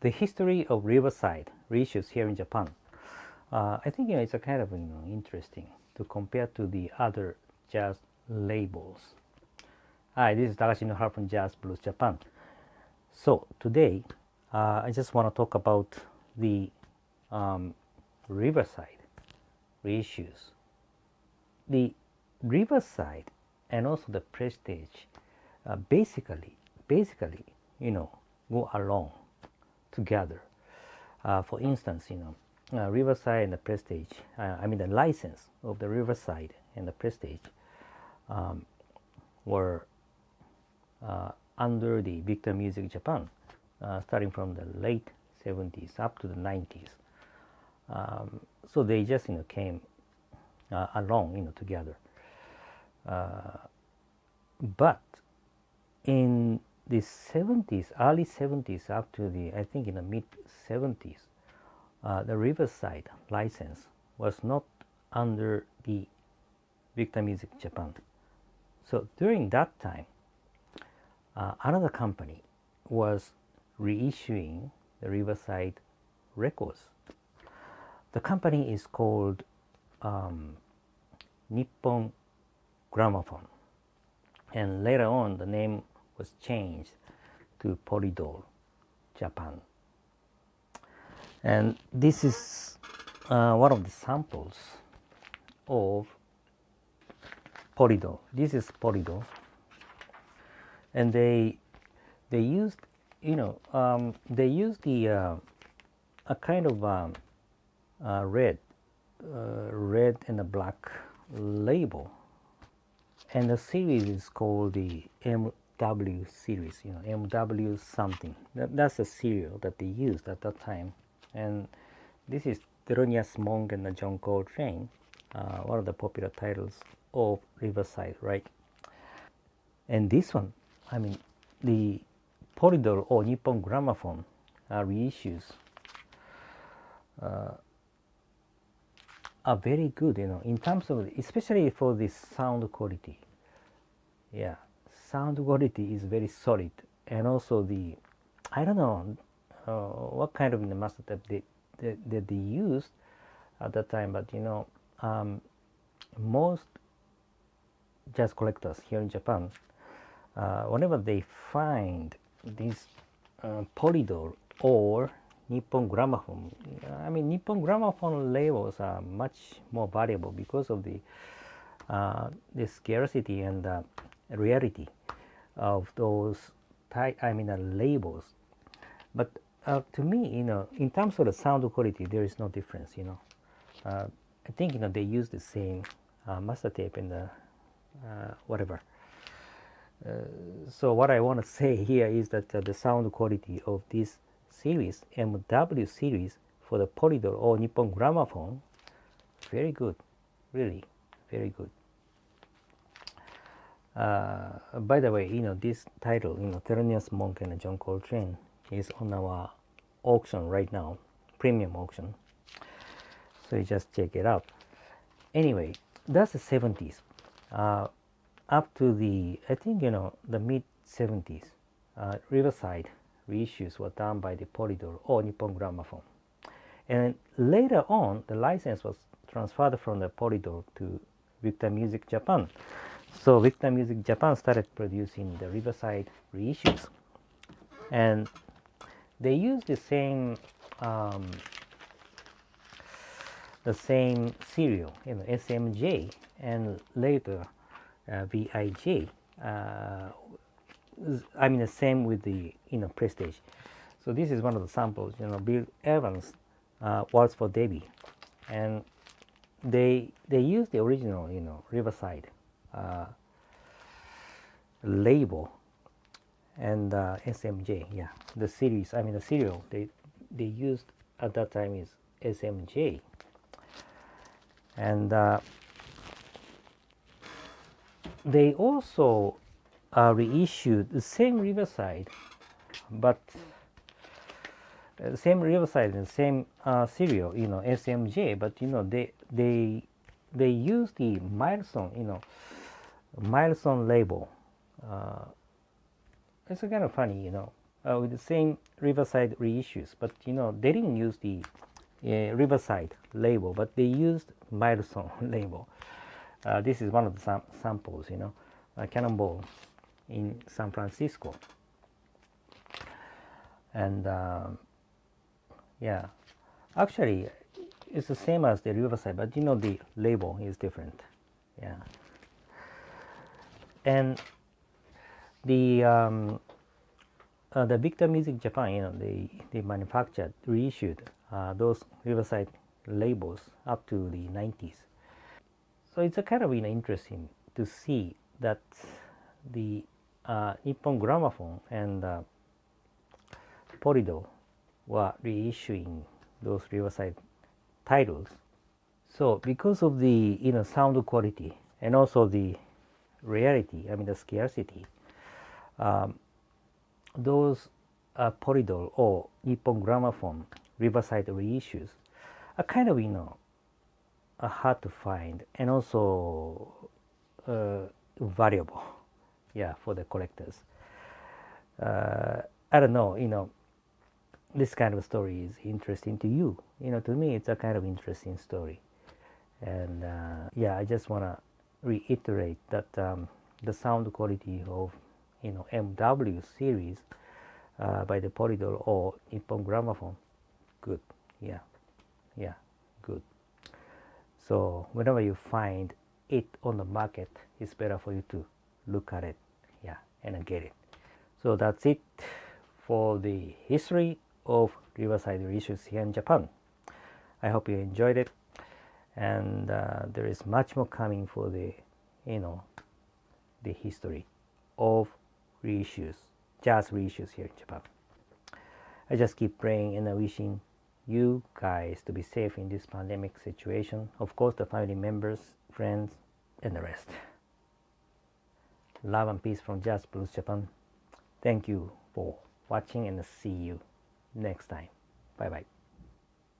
the history of Riverside Reissues here in Japan. I think it's a kind of interesting to compare to the other jazz labels. Hi, this is Takashi Nohara from Jazz Blues Japan. So today, I just want to talk about the Riverside Reissues. The Riverside and also the Prestige basically, go along together. For instance, Riverside and the Prestige, the license of the Riverside and the Prestige were under the Victor Music Japan, starting from the late 70s up to the 90s. So they just came along together. But in the 70s, early 70s up to the, I think in the mid 70s, the Riverside license was not under the Victor Music Japan. So during that time, another company was reissuing the Riverside records. The company is called Nippon Gramophone, and later on the name was changed to Polydor Japan. And this is one of the samples of Polydor. This is Polydor, and they used the a kind of red and a black label, and the series is called the MW series. MW something. That's the serial that they used at that time. And this is Thelonious Monk and John Coltrane, one of the popular titles of Riverside, right? And this one, the Polydor or Nippon Gramophone reissues are very good, in terms of, especially for the sound quality. Yeah, sound quality is very solid, and also the, I don't know what kind of master tape that they used at that time, but most jazz collectors here in Japan, whenever they find this Polydor or Nippon Gramophone, Nippon Gramophone labels are much more valuable because of the scarcity and the rarity of those labels. But to me, in terms of the sound quality, there is no difference. I think they use the same master tape and the whatever. So what I want to say here is that the sound quality of this series, MW series, for the Polydor or Nippon Gramophone, very good, really very good. By the way, this title, Thelonious Monk and John Coltrane, is on our auction right now, premium auction. So you just check it out. Anyway, that's the 70s. Up to the, I think, the mid 70s, Riverside reissues were done by the Polydor or Nippon Gramophone. And later on, the license was transferred from the Polydor to Victor Music Japan. So Victor Music Japan started producing the Riverside reissues, and they used the same serial, SMJ, and later VIJ. The same with the Prestige. So this is one of the samples. Bill Evans, Waltz for Debbie, and they used the original Riverside label and SMJ. Yeah, the series. The serial they used at that time is SMJ, and they also reissued the same Riverside, but same Riverside and same serial, SMJ, but they use the milestone label. It's kind of funny, with the same Riverside Reissues, but they didn't use the Riverside label, but they used Milestone label. This is one of the samples, Cannonball in San Francisco. And yeah, actually it's the same as the Riverside, but the label is different. Yeah. And the Victor Music Japan, they manufactured, reissued those Riverside labels up to the 90s. So it's a kind of interesting to see that the Nippon Gramophone and Polydor were reissuing those Riverside titles. So because of the sound quality and also the rarity, the scarcity, those Polydor or Nippon Gramophone Riverside reissues are kind of are hard to find and also valuable, yeah, for the collectors. I don't know, this kind of story is interesting to you. To me, it's a kind of interesting story. And yeah, I just want to reiterate that the sound quality of MW series by the Polydor or Nippon Gramophone, good. Yeah, good. So whenever you find it on the market, it's better for you to look at it, yeah, and get it. So that's it for the history of Riverside Reissues here in Japan. I hope you enjoyed it, and there is much more coming for the the history of reissues, jazz reissues here in Japan. I just keep praying and wishing you guys to be safe in this pandemic situation. Of course, the family members, friends, and the rest. Love and peace from Jazz Blues Japan. Thank you for watching and see you next time. Bye bye.